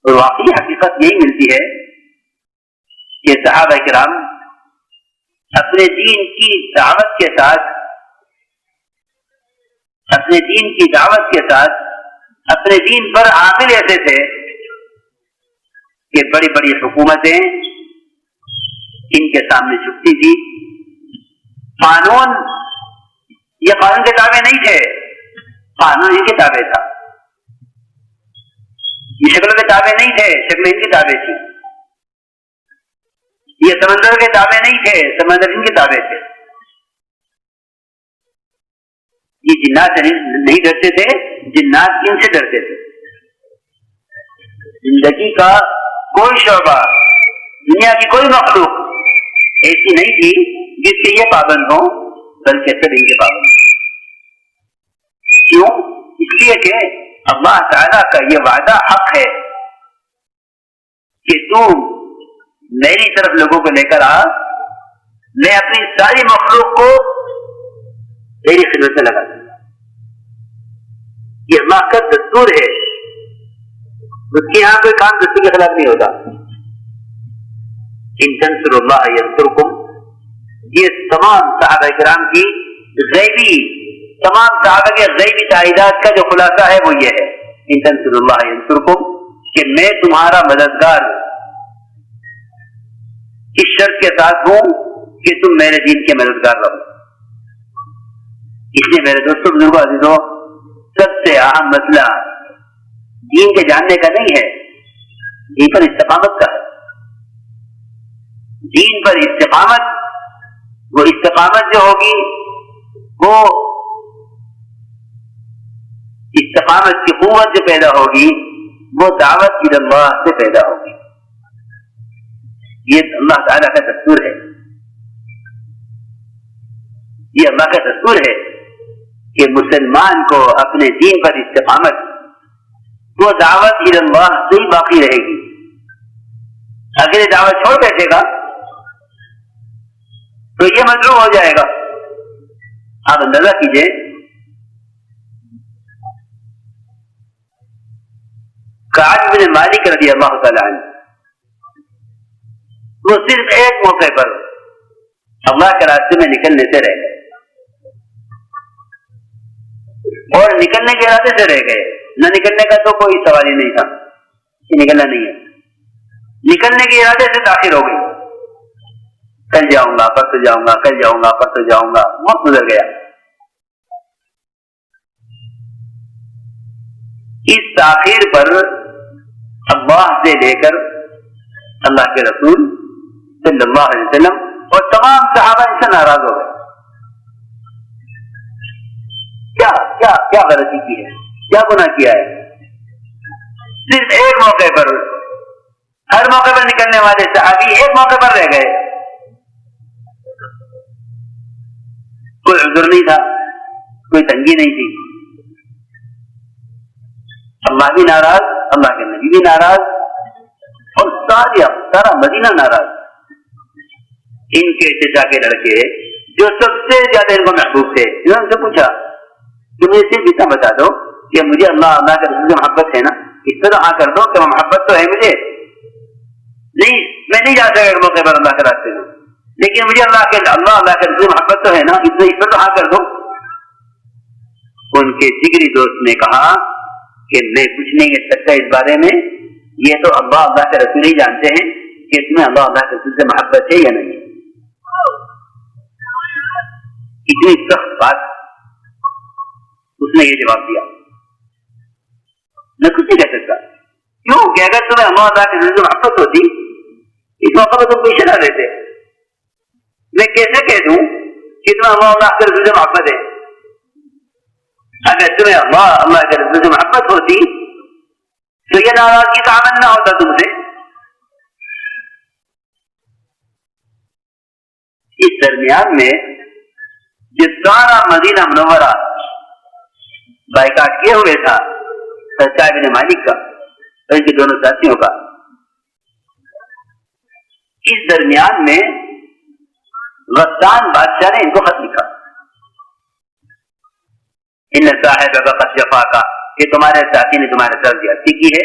اور واقعی حقیقت یہی ملتی ہے کہ صحابہ کرام اپنے دین کی دعوت کے ساتھ اپنے دین پر عامل ایسے تھے کہ بڑی بڑی حکومتیں ان کے سامنے جھکتی تھی. یہ قانون کے تابع نہیں تھے، قانون ان کے تابع تھا. یہ شکل کے تابع نہیں تھے، شکل ان کے تابع تھی. یہ سمندر کے تابع نہیں تھے، سمندر ان کے تابع تھے. یہ جنات نہیں ڈرتے تھے، جنات ان سے ڈرتے تھے. زندگی کا کوئی شعبہ، دنیا کی کوئی مخلوق ایسی نہیں تھی جس سے یہ پابند ہو، بلکہ سب ان کے پابند. کیوں؟ اس لیے کہ اللہ تعالیٰ کا یہ وعدہ حق ہے کہ تو میری طرف لوگوں کو لے کر آ، میں اپنی ساری مخلوق کو تیری خدمت میں لگا دوں گا. یہ اللہ کا دستور ہے، اس کے یہاں کوئی کام دستور کے خلاف نہیں ہوتا. ان تنصروا اللہ ینصرکم، یہ تمام صحابہ کرام کی تمام صحابہ کے غیبی تائیدات کا جو خلاصہ ہے وہ یہ ہے، ان تنصروا اللہ ینصرکم، کہ میں تمہارا مددگار اس شرط کے ساتھ ہوں کہ تم میرے دین کے مددگار رہو. اس لیے میرے دوستوں بزرگوں عزیزوں، سب سے اہم مسئلہ دین کے جاننے کا نہیں ہے، دین پر استقامت کا ہے. دین پر استقامت، وہ استقامت جو ہوگی وہ استقامت کی قوت جو پیدا ہوگی وہ دعوت کی اللہ سے پیدا ہوگی. یہ اللہ تعالیٰ کا دستور ہے، یہ اللہ کا دستور ہے کہ مسلمان کو اپنے دین پر استقامت، وہ دعوت کی اللہ سے ہی باقی رہے گی. اگر یہ دعوت چھوڑ بیٹھے گا تو یہ مجروح ہو جائے گا. آپ اندازہ کیجئے، کعب بن مالک رضی اللہ تعالی عنہ، وہ صرف ایک موقع پر اللہ کے راستے میں نکلنے سے رہ گئے، اور نکلنے کے ارادے سے رہ گئے. نہ نکلنے کا تو کوئی سوال ہی نہیں تھا کہ نکلنا نہیں ہے. نکلنے کے ارادے سے تاخیر ہو گئی، کل جاؤں گا، پرسوں جاؤں گا، کل جاؤں گا، پرسوں جاؤں گا. وقت گزر گیا. اس تاخیر پر اللہ سے لے کر اللہ کے رسول صلی اللہ علیہ وسلم اور تمام صحابہ ان سے ناراض ہو گئے. کیا غلطی کی ہے، کیا گناہ کیا ہے؟ صرف ایک موقع پر، ہر موقع پر نکلنے والے صحابی ایک موقع پر رہ گئے. کوئی عذر نہیں تھا، کوئی تنگی نہیں تھی. اللہ بھی ناراض، اللہ کے نبی بھی ناراض، اور سارا مدینہ ناراض. ان کے چچا کے لڑکے جو سب سے زیادہ ان کو محبوب تھے، انہوں نے ان سے پوچھا کہ مجھے صرف اتنا بتا دو کہ مجھے اللہ کے رسول سے محبت ہے نا، اس طرح ہاں کر دو کہ محبت تو ہے مجھے. نہیں، میں نہیں جا سکا ایک موقع پر اللہ کے راستے میں، لیکن مجھے اللہ کے رسول سے محبت تو ہے نا، اس پر تو ہاں کر دو. ان کے جگری دوست نے کہا کہ میں کچھ نہیں کہہ سکتا اس بارے میں، یہ تو اللہ کے رسول ہی جانتے ہیں کہ اس میں اللہ کے رسول سے محبت ہے یا نہیں. اتنی سخت بات، اس نے یہ جواب دیا، میں کچھ نہیں کہہ سکتا. کیوں کہ اگر تمہیں اللہ کے رسول سے محبت ہوتی اس موقع پر تم پیچھے نہ دیتے. میں کیسے کہہ دوں کہ تمہیں اللہ کے رسول سے محبت ہے؟ اگر تمہیں اللہ کے رسول سے محبت ہوتی تو یہ ناراضگی کا عمل نہ ہوتا تم سے. اس درمیان میں جو سارا مدینہ منورہ بائیکاٹ کیے ہوئے تھا کعب بن مالک کا اور ان کے دونوں ساتھیوں کا، اس درمیان میں غسان بادشاہ نے ان کو خط لکھا، ان صاحب قد جفاکا، کہ تمہارے ساتھی نے تمہارے ساتھ زیادتی کی ہے،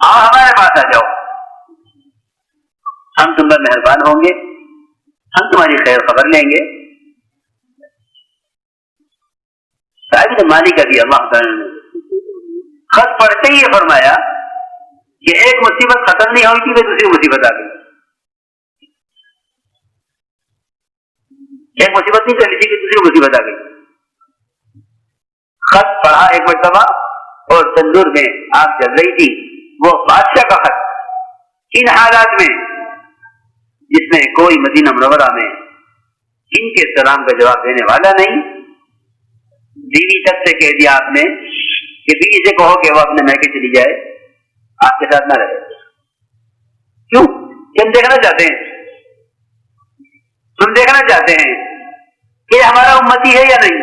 آؤ ہمارے پاس آ جاؤ, ہم تم پر مہربان ہوں گے, ہم تمہاری خیر خبر لیں گے. صاحب مالک ابھی اللہ تعالیٰ نے خط پڑھتے ہی یہ فرمایا کہ ایک مصیبت ختم نہیں ہوئی تھی کہ دوسری مصیبت آ گئی. ایک مصیبت نہیں چلی تھی کہ دوسری مصیبت آ گئی. خط پڑھا ایک مرتبہ اور تندور میں آگ جل رہی تھی, وہ بادشاہ کا خط, ان حالات میں جس میں کوئی مدینہ منورہ میں ان کے سلام کا جواب دینے والا نہیں. بیوی تک سے کہہ دیا آپ نے کہ بیوی سے کہو کہ وہ اپنے میکے چلی جائے, آپ کے ساتھ نہ رہے. کیوں؟ کہ ہم دیکھنا چاہتے ہیں, ہم دیکھنا چاہتے ہیں کہ ہمارا امتی ہے یا نہیں.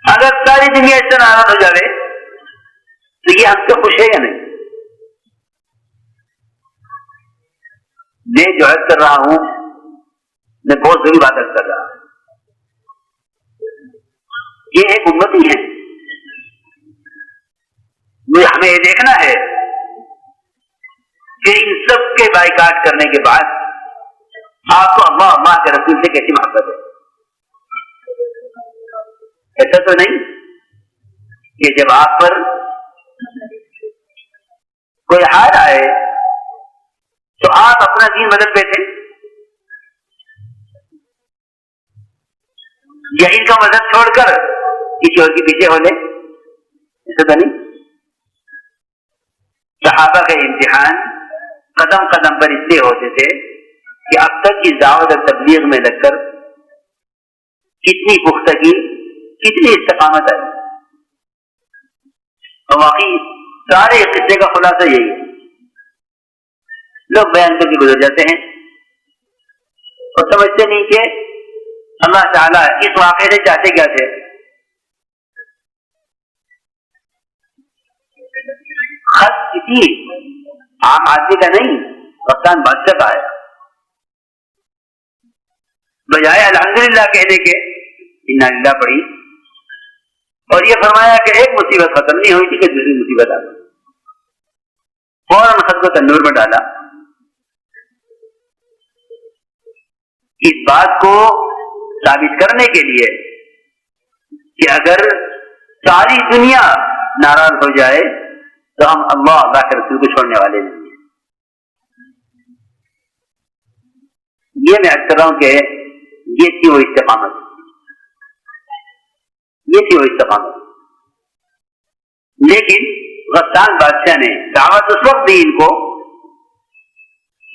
اگر ساری دنیا اس سے ناراض ہو جائے تو یہ ہم سے خوش ہے یا نہیں. میں جو عرض کر رہا ہوں میں بہت ضروری بات عرض کر رہا ہوں. یہ ایک امتی ہے, ہمیں یہ دیکھنا ہے کہ ان سب کے بائیکاٹ کرنے کے بعد آپ کو اللہ کے رسول سے کیسی محبت ہے. ایسا تو نہیں کہ جب آپ پر کوئی حال آئے تو آپ اپنا دین بدل بیٹھے یا ان کا مدد چھوڑ کر کسی اور کے پیچھے ہو لے. ایسا تو نہیں. صحابہ کا امتحان قدم قدم پر اس لیے ہوتے تھے کہ اب تک کی دعوت اور تبلیغ میں لگ کر کتنی پختگی, کتنی استقامت آئی. اور واقعی سارے قصے کا خلاصہ یہی ہے. لوگ بیان کر کے گزر جاتے ہیں اور سمجھتے نہیں کہ اللہ تعالیٰ اس واقعے سے چاہتے کیا تھے. خط کسی عام آدمی کا نہیں, کپتان بادشاہ کا ہے. بجائے الحمدللہ کہنے کے انا للہ پڑھی اور یہ فرمایا کہ ایک مصیبت ختم نہیں ہوئی تھی کہ دوسری مصیبت آ گئی. فوراً خط کو تندور میں ڈالا. اس بات کو ثابت کرنے کے لیے کہ اگر ساری دنیا ناراض ہو جائے تو ہم اللہ کے رسول کو چھوڑنے والے نہیں ہیں. یہ میں عرض کر رہا ہوں کہ یہ تھی وہ استقامت, یہ تھی وہ استقامت. لیکن غسان بادشاہ نے دعوت اس وقت دی ان کو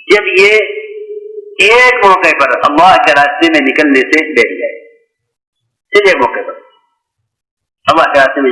جب یہ ایک موقع پر اللہ کے راستے میں نکلنے سے بیٹھ گئے. صرف ایک موقع پر اللہ کے راستے میں